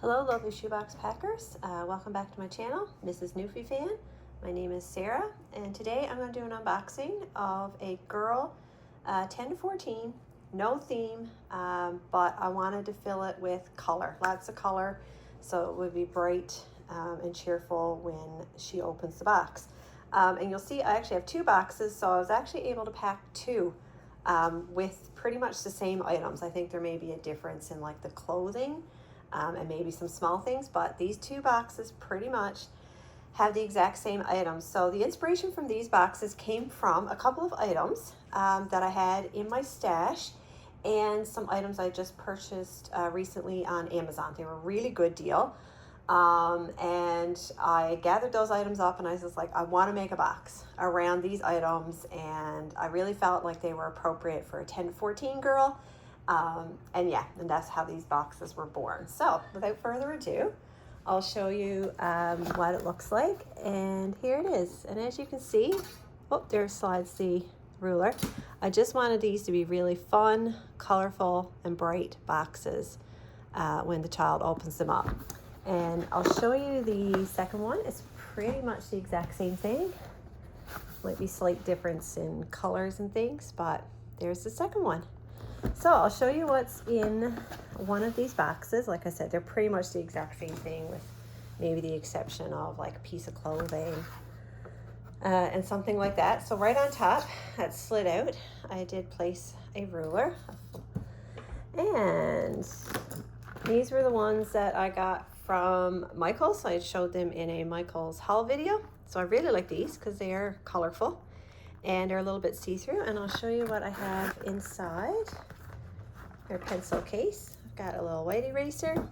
Hello lovely shoebox packers, welcome back to my channel, Mrs. Newfie Fan. My name is Sarah and today I'm going to do an unboxing of a girl 10 to 14, no theme, but I wanted to fill it with color, lots of color, so it would be bright and cheerful when she opens the box. And you'll see I actually have two boxes, so I was actually able to pack two with pretty much the same items. I think there may be a difference in like the clothing and maybe some small things, but these two boxes pretty much have the exact same items. So the inspiration from these boxes came from a couple of items that I had in my stash and some items I just purchased recently on Amazon. They were a really good deal. And I gathered those items up and I was just like, I want to make a box around these items, and I really felt like they were appropriate for a 10 to 14 girl. And that's how these boxes were born. So without further ado, I'll show you what it looks like, and here it is. And as you can see, oh, there slides the ruler. I just wanted these to be really fun, colorful, and bright boxes when the child opens them up. And I'll show you the second one. It's pretty much the exact same thing. Might be slight difference in colors and things, but there's the second one. So I'll show you what's in one of these boxes. Like I said, they're pretty much the exact same thing with maybe the exception of like a piece of clothing and something like that. So right on top, that slid out, I did place a ruler. And these were the ones that I got from Michaels. I showed them in a Michaels haul video. So I really like these because they are colorful and they're a little bit see-through. And I'll show you what I have inside. Their pencil case. I've got a little white eraser,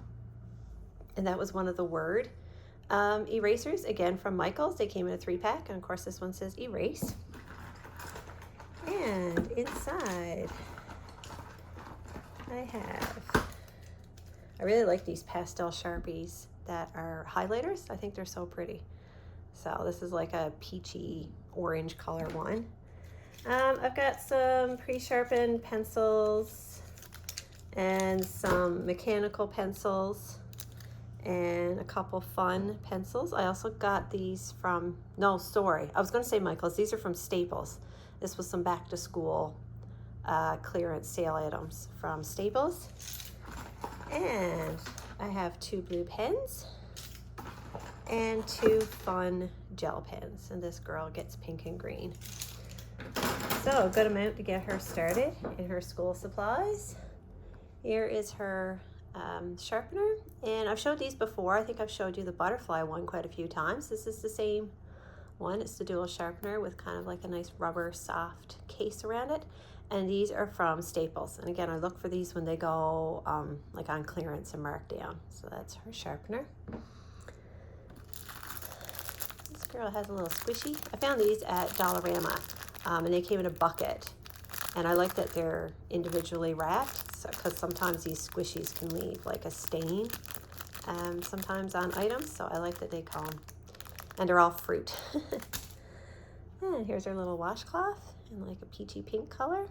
and that was one of the Word erasers, again from Michaels. They came in a 3-pack, and of course this one says erase. And inside I really like these pastel Sharpies that are highlighters. I think they're so pretty. So this is like a peachy orange color one. I've got some pre-sharpened pencils and some mechanical pencils and a couple fun pencils. I also got these from, no, sorry, I was going to say Michaels. These are from Staples. This was some back to school clearance sale items from Staples. And I have 2 blue pens and 2 fun gel pens, and this girl gets pink and green. So a good amount to get her started in her school supplies. Here is her sharpener, and I've showed these before. I think I've showed you the butterfly one quite a few times. This is the same one. It's the dual sharpener with kind of like a nice rubber soft case around it. And these are from Staples. And again, I look for these when they go like on clearance and marked down. So that's her sharpener. This girl has a little squishy. I found these at Dollarama, and they came in a bucket. And I like that they're individually wrapped, because sometimes these squishies can leave like a stain sometimes on items. So I like that they come. And they're all fruit. And here's our little washcloth in like a peachy pink color.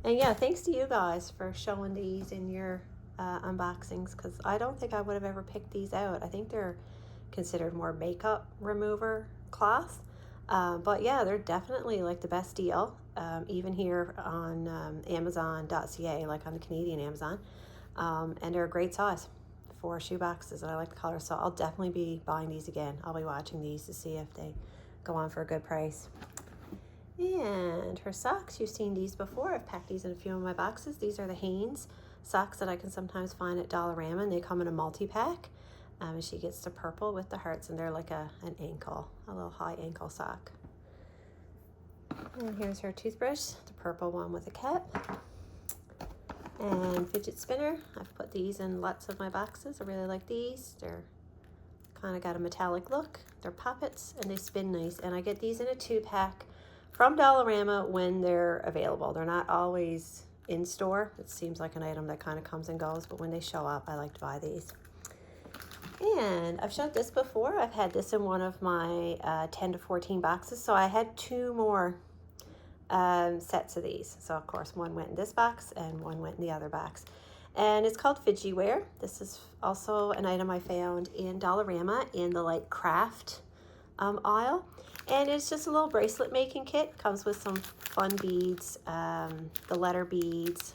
And yeah, thanks to you guys for showing these in your unboxings, because I don't think I would have ever picked these out. I think they're considered more makeup remover cloth. But yeah, they're definitely like the best deal, even here on Amazon.ca, like on the Canadian Amazon. And they're a great size for shoe boxes, and I like the color, so I'll definitely be buying these again. I'll be watching these to see if they go on for a good price. And her socks, you've seen these before. I've packed these in a few of my boxes. These are the Hanes socks that I can sometimes find at Dollarama, and they come in a multi-pack. And she gets the purple with the hearts, and they're like an ankle, a little high ankle sock. And here's her toothbrush, the purple one with a cap. And fidget spinner. I've put these in lots of my boxes. I really like these. They're kind of got a metallic look. They're poppets and they spin nice. And I get these in a 2-pack from Dollarama when they're available. They're not always in store. It seems like an item that kind of comes and goes, but when they show up, I like to buy these. And I've showed this before. I've had this in one of my 10 to 14 boxes. So I had 2 more sets of these. So of course one went in this box and one went in the other box. and it's called Fidget. This is also an item I found in Dollarama in the like craft aisle, and it's just a little bracelet making kit. Comes with some fun beads, the letter beads.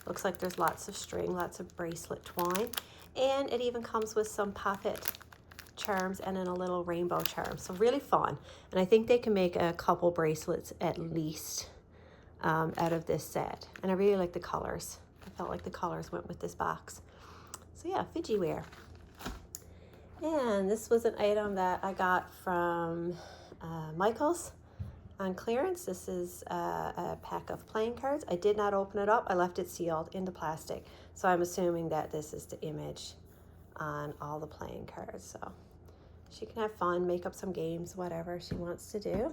Looks like there's lots of string, lots of bracelet twine, and it even comes with some poppet charms and then a little rainbow charm. So really fun, and I think they can make a couple bracelets at least out of this set, and I really like the colors. I felt like the colors went with this box. So yeah, Fidget. And this was an item that I got from Michael's on clearance. This is a pack of playing cards. I did not open it up. I left it sealed into plastic. So I'm assuming that this is the image on all the playing cards. So she can have fun, make up some games, whatever she wants to do.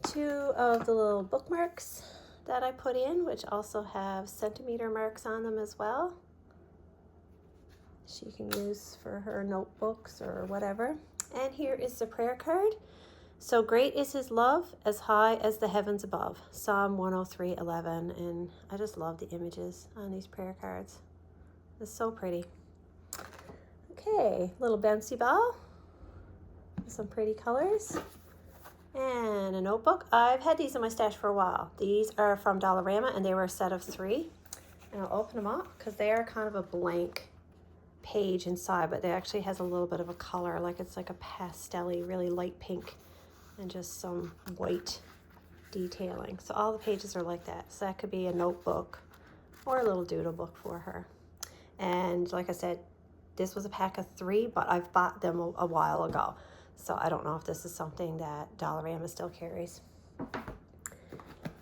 2 of the little bookmarks that I put in, which also have centimeter marks on them as well. She can use for her notebooks or whatever. And here is the prayer card. So great is his love, as high as the heavens above. Psalm 103:11. And I just love the images on these prayer cards. It's so pretty. Okay, little bouncy ball. Some pretty colors. And a notebook. I've had these in my stash for a while. These are from Dollarama, and they were a set of 3. And I'll open them up because they are kind of a blank page inside, but it actually has a little bit of a color, like it's like a pastel-y, really light pink, and just some white detailing. So all the pages are like that. So that could be a notebook or a little doodle book for her. And like I said, this was a pack of 3, but I've bought them a while ago. So I don't know if this is something that Dollarama still carries.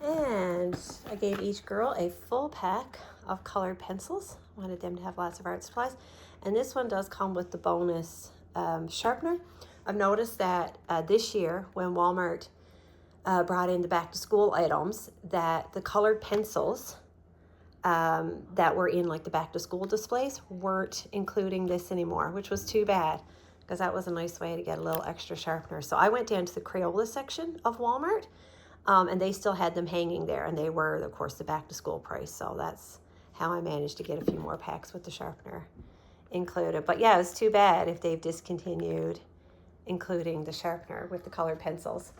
And I gave each girl a full pack of colored pencils. I wanted them to have lots of art supplies. And this one does come with the bonus sharpener. I've noticed that this year when Walmart brought in the back to school items, that the colored pencils that were in like the back to school displays weren't including this anymore, which was too bad, because that was a nice way to get a little extra sharpener. So I went down to the Crayola section of Walmart, and they still had them hanging there, and they were, of course, the back to school price. So that's how I managed to get a few more packs with the sharpener included. But yeah, it's too bad if they've discontinued including the sharpener with the colored pencils.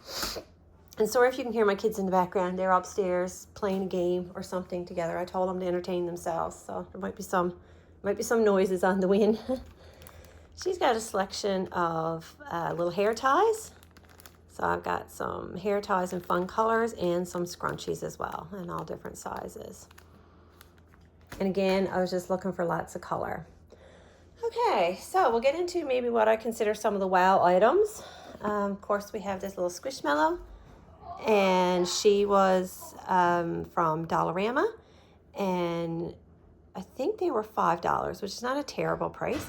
And sorry if you can hear my kids in the background. They're upstairs playing a game or something together. I told them to entertain themselves, so there might be some noises on the wind. She's got a selection of little hair ties. So I've got some hair ties in fun colors and some scrunchies as well, in all different sizes. And again, I was just looking for lots of color. Okay, so we'll get into maybe what I consider some of the wow items. Of course, we have this little Squishmallow, and she was from Dollarama, and I think they were $5, which is not a terrible price.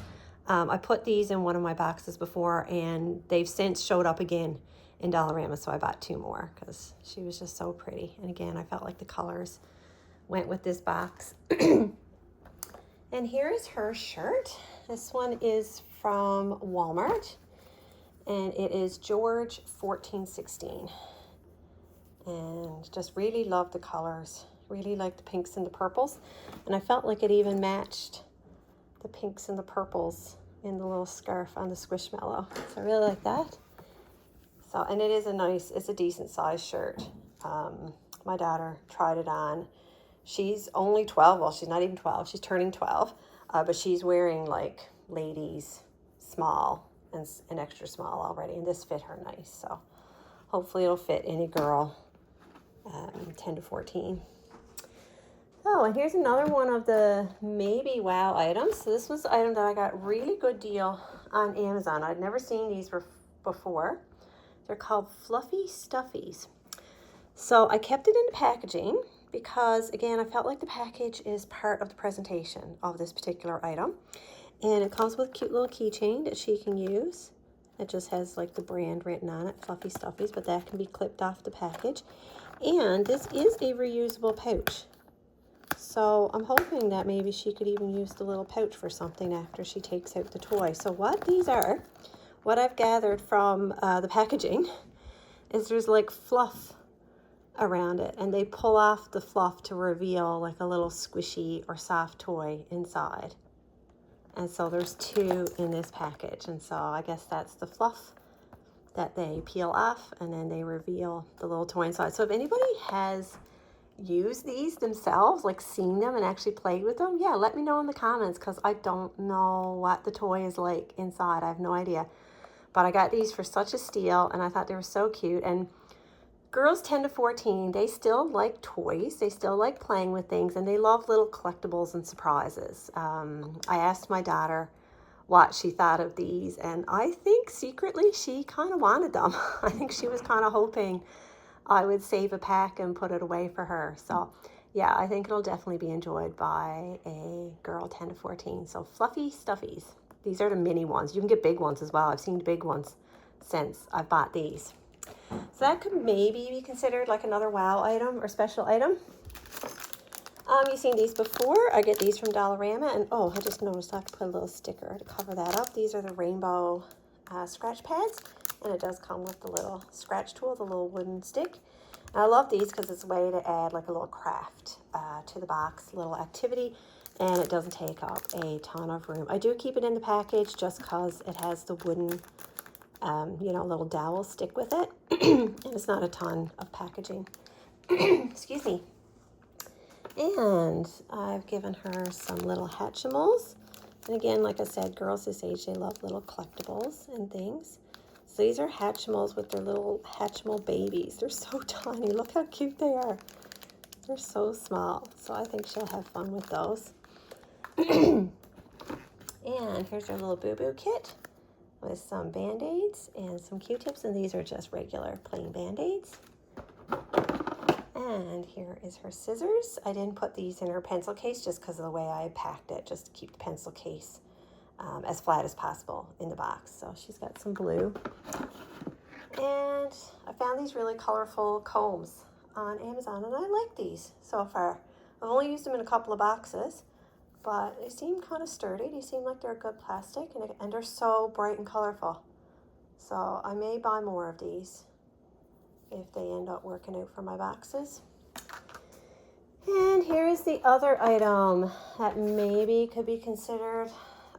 I put these in one of my boxes before, and they've since showed up again in Dollarama, so I bought 2 more because she was just so pretty. And again, I felt like the colors went with this box. And here is her shirt. This one is from Walmart, and it is George 1416. And just really love the colors. Really like the pinks and the purples. And I felt like it even matched the pinks and the purples in the little scarf on the Squishmallow. So I really like that. So, and it is it's a decent size shirt. My daughter tried it on. She's only 12. Well, she's not even 12. She's turning 12. But she's wearing like ladies small and extra small already. And this fit her nice. So hopefully it'll fit any girl 10 to 14. Oh, and here's another one of the maybe wow items. So this was the item that I got really good deal on Amazon. I'd never seen these before. They're called Fluffy Stuffies. So I kept it in the packaging because, again, I felt like the package is part of the presentation of this particular item. And it comes with a cute little keychain that she can use. It just has like the brand written on it, Fluffy Stuffies, but that can be clipped off the package. And this is a reusable pouch. So I'm hoping that maybe she could even use the little pouch for something after she takes out the toy. So what these are, what I've gathered from the packaging, is there's like fluff around it, and they pull off the fluff to reveal like a little squishy or soft toy inside. And so there's 2 in this package, and so I guess that's the fluff that they peel off, and then they reveal the little toy inside. So if anybody has used these themselves, like seen them and actually played with them, yeah, let me know in the comments, because I don't know what the toy is like inside. I have no idea. But I got these for such a steal, and I thought they were so cute. And girls 10 to 14, they still like toys, they still like playing with things, and they love little collectibles and surprises. I asked my daughter what she thought of these, and I think secretly she kind of wanted them. I think she was kind of hoping I would save a pack and put it away for her. So yeah, I think it'll definitely be enjoyed by a girl 10 to 14. So fluffy stuffies. These are the mini ones. You can get big ones as well. I've seen the big ones since I bought these. So that could maybe be considered like another wow item or special item. You've seen these before. I get these from Dollarama, and oh, I just noticed I have to put a little sticker to cover that up. These are the rainbow scratch pads, and it does come with the little scratch tool, the little wooden stick. And I love these because it's a way to add like a little craft to the box, little activity, and it doesn't take up a ton of room. I do keep it in the package just because it has the wooden little dowel stick with it, and it's not a ton of packaging. Excuse me. And I've given her some little Hatchimals. And again, like I said, girls this age, they love little collectibles and things. So these are Hatchimals with their little Hatchimal babies. They're so tiny. Look how cute they are. They're so small. So I think she'll have fun with those. And here's our little boo-boo kit with some Band-Aids and some Q-tips. And these are just regular plain Band-Aids. And here is her scissors. I didn't put these in her pencil case just because of the way I packed it, just to keep the pencil case as flat as possible in the box. So she's got some blue. And I found these really colorful combs on Amazon, and I like these so far. I've only used them in a couple of boxes, but they seem kind of sturdy. They seem like they're good plastic, and they're so bright and colorful. So I may buy more of these if they end up working out for my boxes. And here is the other item that maybe could be considered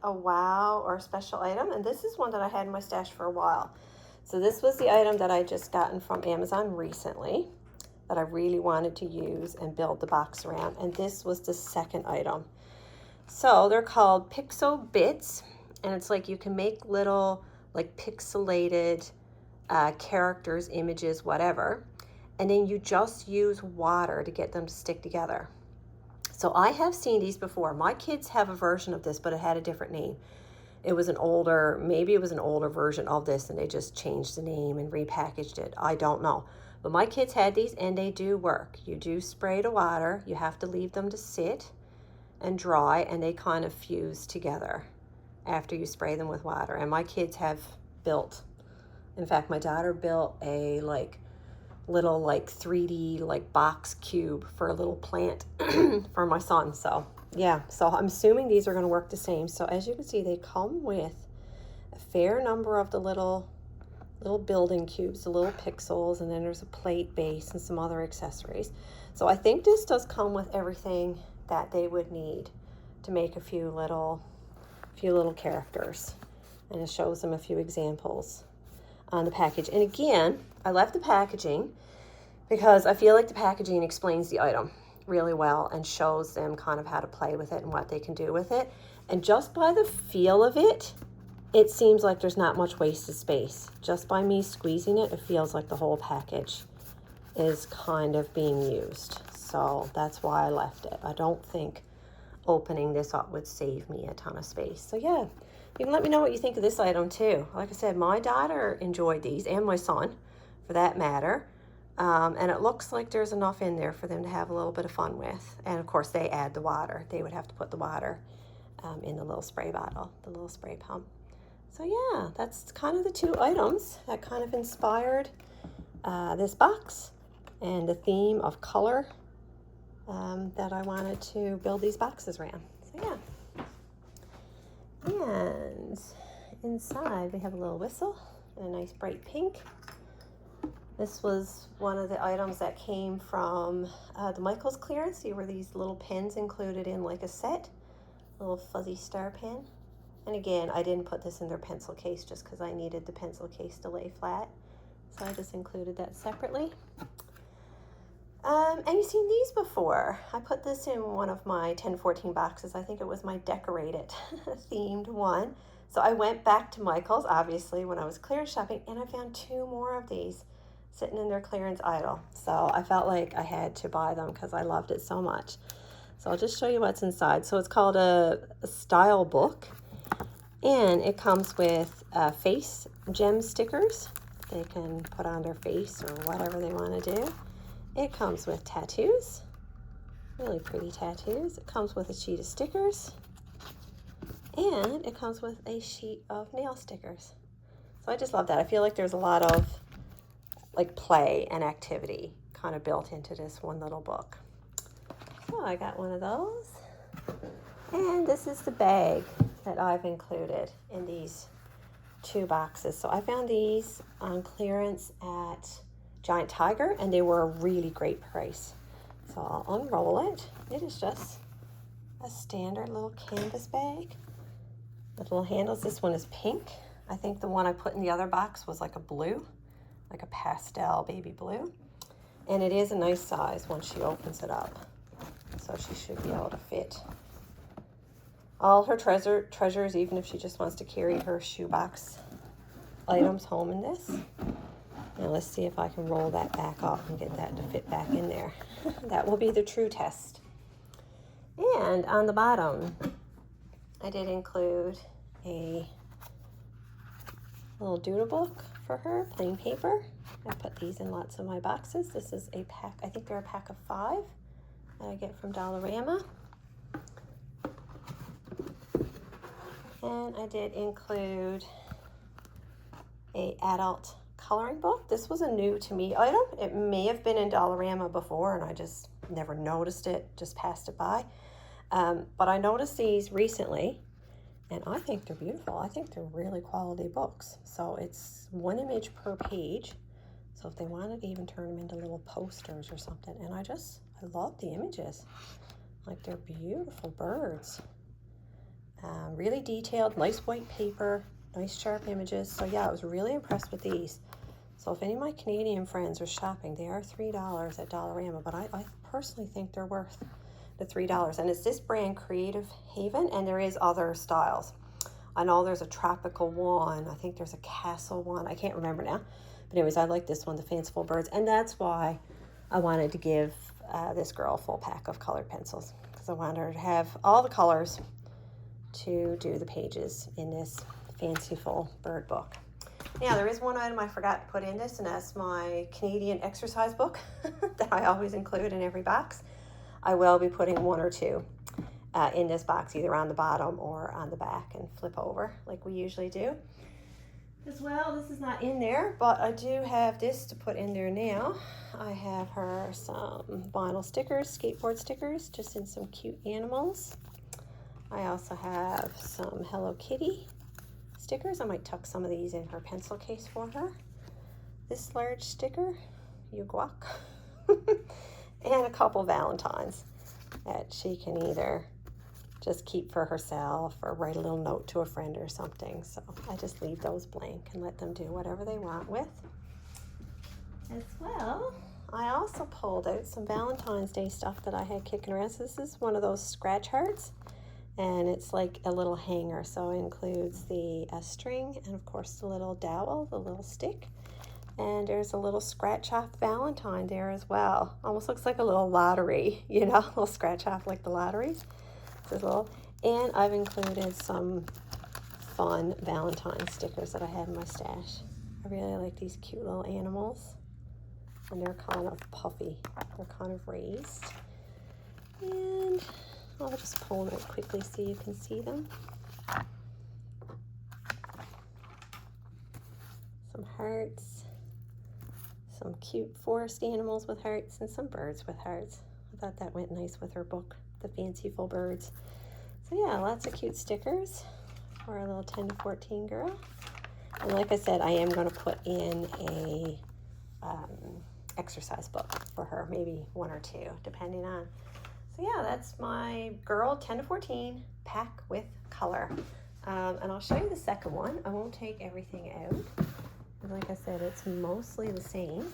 a wow or special item. And this is one that I had in my stash for a while. So this was the item that I just gotten from Amazon recently that I really wanted to use and build the box around. And this was the second item. So they're called Pixo Bits. And it's like you can make little like pixelated characters, images, whatever, and then you just use water to get them to stick together. So I have seen these before. My kids have a version of this, but it had a different name. It was maybe it was an older version of this, and they just changed the name and repackaged it. I don't know. But my kids had these, and they do work. You do spray the water. You have to leave them to sit and dry, and they kind of fuse together after you spray them with water. And my kids have built, in fact, my daughter built a little 3D box cube for a little plant for my son. So yeah, so I'm assuming these are going to work the same. So as you can see, they come with a fair number of the little building cubes, the little pixels, and then there's a plate base and some other accessories. So I think this does come with everything that they would need to make a few little characters, and it shows them a few examples on the package. And again, I left the packaging because I feel like the packaging explains the item really well and shows them kind of how to play with it and what they can do with it. And just by the feel of it, it seems like there's not much wasted space. Just by me squeezing it, it feels like the whole package is kind of being used. So that's why I left it. I don't think opening this up would save me a ton of space. So yeah, you can let me know what you think of this item too. Like I said, my daughter enjoyed these, and my son for that matter. And it looks like there's enough in there for them to have a little bit of fun with. And of course they add the water. They would have to put the water in the little spray bottle, the little spray pump. So yeah, that's kind of the two items that kind of inspired this box and the theme of color that I wanted to build these boxes around. So yeah. And inside we have a little whistle and a nice bright pink. This was one of the items that came from the Michaels clearance. There were these little pens included in like a set, little fuzzy star pen. And again, I didn't put this in their pencil case just because I needed the pencil case to lay flat. So I just included that separately. And you've seen these before. I put this in one of my 1014 boxes. I think it was my decorated themed one. So I went back to Michael's, obviously, when I was clearance shopping, and I found 2 more of these sitting in their clearance aisle. So I felt like I had to buy them because I loved it so much. So I'll just show you what's inside. So it's called a style book, and it comes with face gem stickers they can put on their face or whatever they want to do. It comes with tattoos, really pretty tattoos. It comes with a sheet of stickers, and it comes with a sheet of nail stickers. So I just love that. I feel like there's a lot of like play and activity kind of built into this one little book. So I got one of those. And this is the bag that I've included in these 2 boxes. So I found these on clearance at Giant Tiger, and they were a really great price. So I'll unroll it. It is just a standard little canvas bag with little handles. This one is pink. I think the one I put in the other box was like a blue, like a pastel baby blue. And it is a nice size once she opens it up. So she should be able to fit all her treasures, even if she just wants to carry her shoebox items home in this. Now let's see if I can roll that back up and get that to fit back in there. That will be the true test. And on the bottom, I did include a little doodle book for her, plain paper. I put these in lots of my boxes. This is a pack, I think they're a pack of 5 that I get from Dollarama. And I did include an adult coloring book. This was a new to me item. It may have been in Dollarama before and I just never noticed it, just passed it by. But I noticed these recently and I think they're beautiful. I think they're really quality books. So it's 1 image per page. So if they wanted to even turn them into little posters or something. And I love the images. Like they're beautiful birds. Really detailed, nice white paper, nice sharp images. So yeah, I was really impressed with these. So if any of my Canadian friends are shopping, they are $3 at Dollarama, but I personally think they're worth the $3. And it's this brand, Creative Haven, and there is other styles. I know there's a tropical one. I think there's a castle one. I can't remember now. But anyways, I like this one, the Fanciful Birds, and that's why I wanted to give this girl a full pack of colored pencils, because I wanted her to have all the colors to do the pages in this fanciful bird book. Now, there is one item I forgot to put in this, and that's my Canadian exercise book that I always include in every box. I will be putting 1 or 2 in this box, either on the bottom or on the back, and flip over like we usually do. As well, this is not in there, but I do have this to put in there now. I have her some vinyl stickers, skateboard stickers, just in some cute animals. I also have some Hello Kitty stickers. I might tuck some of these in her pencil case for her. This large sticker, you guac, and a couple Valentines that she can either just keep for herself or write a little note to a friend or something. So I just leave those blank and let them do whatever they want with. As well, I also pulled out some Valentine's Day stuff that I had kicking around. So this is one of those scratch hearts, and it's like a little hanger. So it includes the string and of course the little dowel, the little stick. And there's a little scratch off Valentine there as well. Almost looks like a little lottery, you know, a little scratch off like the lotteries. This little, and I've included some fun Valentine stickers that I had in my stash. I really like these cute little animals, and they're kind of puffy. They're kind of raised. And I'll just pull them out quickly so you can see them. Some hearts, some cute forest animals with hearts, and some birds with hearts. I thought that went nice with her book, The Fanciful Birds. So yeah, lots of cute stickers for a little 10 to 14 girl. And like I said, I am going to put in a exercise book for her, maybe 1 or 2, depending on. So yeah, that's my girl 10 to 14 pack with color. And I'll show you the second one. I won't take everything out. Like I said, it's mostly the same,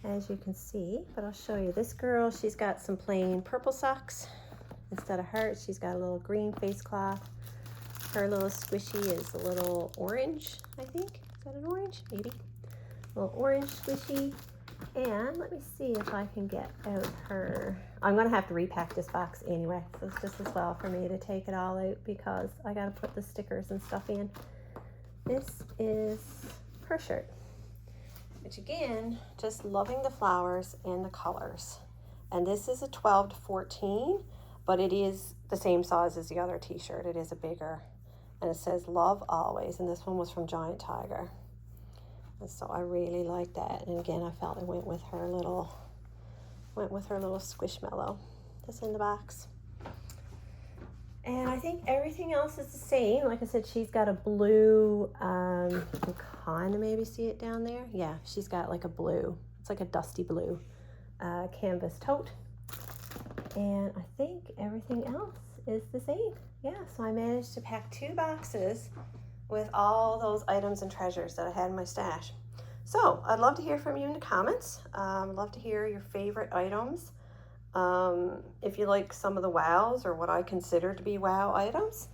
as you can see, but I'll show you. This girl, she's got some plain purple socks. Instead of hearts, she's got a little green face cloth. Her little squishy is a little orange, I think. Is that an orange? Maybe. A little orange squishy. And let me see if I can get out her... I'm going to have to repack this box anyway, so it's just as well for me to take it all out because I got to put the stickers and stuff in. This is her shirt, which again, just loving the flowers and the colors. And this is a 12 to 14, but it is the same size as the other t-shirt. It is a bigger, and it says love always, and this one was from Giant Tiger. And so I really like that. And again, I felt it went with her little squishmallow that's in the box. And I think everything else is the same. Like I said, she's got a blue, you can kind of maybe see it down there. Yeah, she's got like a blue, it's like a dusty blue canvas tote. And I think everything else is the same. Yeah, so I managed to pack 2 boxes with all those items and treasures that I had in my stash. So I'd love to hear from you in the comments. I'd love to hear your favorite items. If you like some of the wows or what I consider to be wow items.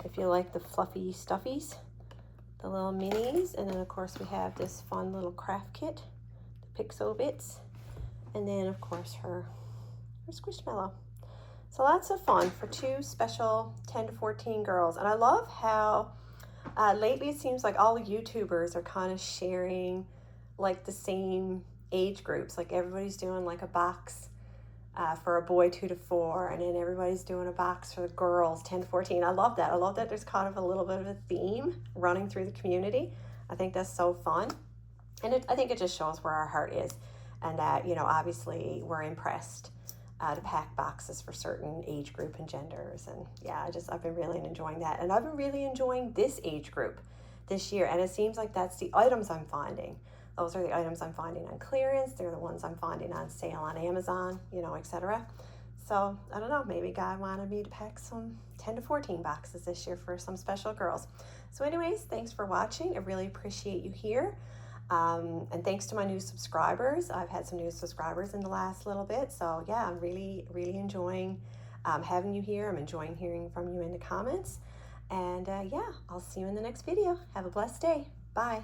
If you like the fluffy stuffies, the little minis, and then of course we have this fun little craft kit, the Pixo bits, and then of course her Squishmallow. So lots of fun for 2 special 10 to 14 girls. And I love how lately it seems like all the YouTubers are kind of sharing like the same age groups. Like everybody's doing like a box for a boy 2 to 4, and then everybody's doing a box for the girls 10 to 14. I love that. I love that there's kind of a little bit of a theme running through the community. I think that's so fun. And I think it just shows where our heart is, and that, you know, obviously we're impressed to pack boxes for certain age group and genders. And yeah, I've been really enjoying that. And I've been really enjoying this age group this year. And it seems like that's the items I'm finding. Those are the items I'm finding on clearance. They're the ones I'm finding on sale on Amazon, you know, etc. So I don't know, maybe God wanted me to pack some 10 to 14 boxes this year for some special girls. So anyways, thanks for watching. I really appreciate you here. And thanks to my new subscribers. I've had some new subscribers in the last little bit. So yeah, I'm really enjoying having you here. I'm enjoying hearing from you in the comments. And yeah, I'll see you in the next video. Have a blessed day. Bye.